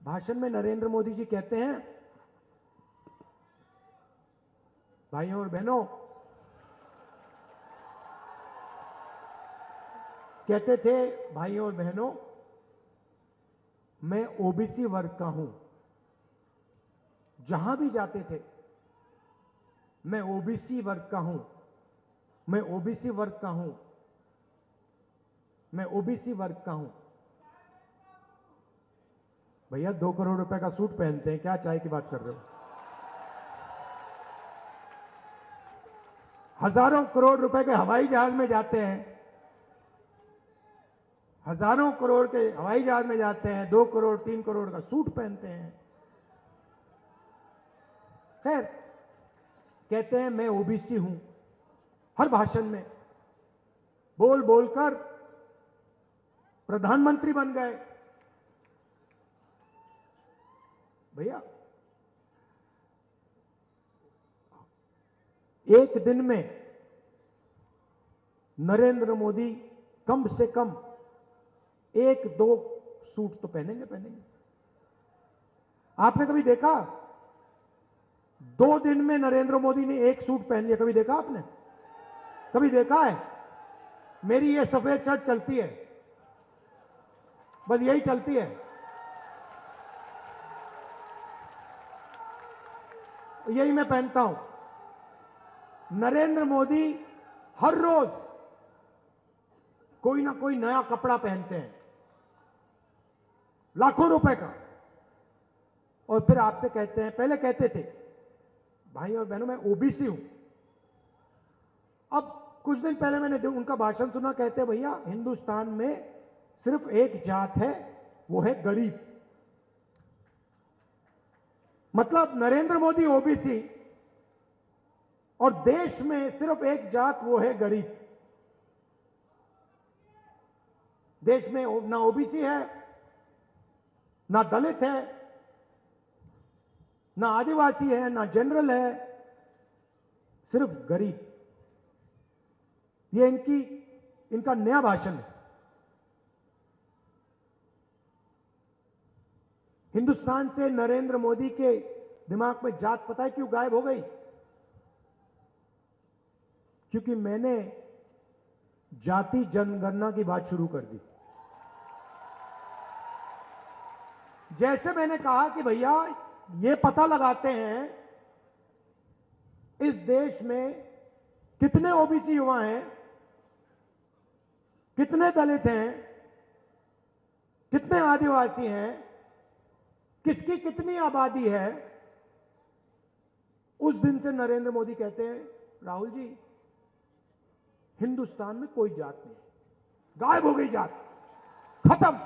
भाषण में नरेंद्र मोदी जी कहते हैं, भाइयों और बहनों, कहते थे, भाइयों और बहनों, मैं ओबीसी वर्ग का हूं। जहां भी जाते थे, मैं ओबीसी वर्ग का हूं, मैं ओबीसी वर्ग का हूं, मैं ओबीसी वर्ग का हूं। भैया 2 करोड़ रुपए का सूट पहनते हैं, क्या चाय की बात कर रहे हो? हजारों करोड़ रुपए के हवाई जहाज में जाते हैं, हजारों करोड़ के हवाई जहाज में जाते हैं, 2 करोड़ 3 करोड़ का सूट पहनते हैं। खैर, कहते हैं मैं ओबीसी हूं। हर भाषण में बोल बोलकर प्रधानमंत्री बन गए। भैया, एक दिन में नरेंद्र मोदी कम से कम 1-2 सूट तो पहनेंगे। आपने कभी देखा 2 दिन में नरेंद्र मोदी ने 1 सूट पहन लिया? कभी देखा आपने? कभी देखा है? मेरी ये सफेद शर्ट चलती है, बस यही चलती है। यही मैं पहनता हूं। नरेंद्र मोदी हर रोज कोई ना कोई नया कपड़ा पहनते हैं, लाखों रुपए का, और फिर आपसे कहते हैं, पहले कहते थे भाई और बहनों मैं ओबीसी हूं। अब कुछ दिन पहले मैंने जो उनका भाषण सुना, कहते हैं भैया हिंदुस्तान में सिर्फ एक जात है, वो है गरीब। मतलब नरेंद्र मोदी ओबीसी और देश में सिर्फ एक जात, वो है गरीब। देश में ना ओबीसी है, ना दलित है, ना आदिवासी है, ना जनरल है, सिर्फ गरीब। ये इनका नया भाषण है। हिंदुस्तान से नरेंद्र मोदी के दिमाग में जात पता है क्यों गायब हो गई? क्योंकि मैंने जाति जनगणना की बात शुरू कर दी। जैसे मैंने कहा कि भैया ये पता लगाते हैं इस देश में कितने ओबीसी युवा हैं, कितने दलित हैं, कितने आदिवासी हैं, किसकी कितनी आबादी है। उस दिन से नरेंद्र मोदी कहते हैं, राहुल जी हिंदुस्तान में कोई जात नहीं, गायब हो गई जात, खत्म।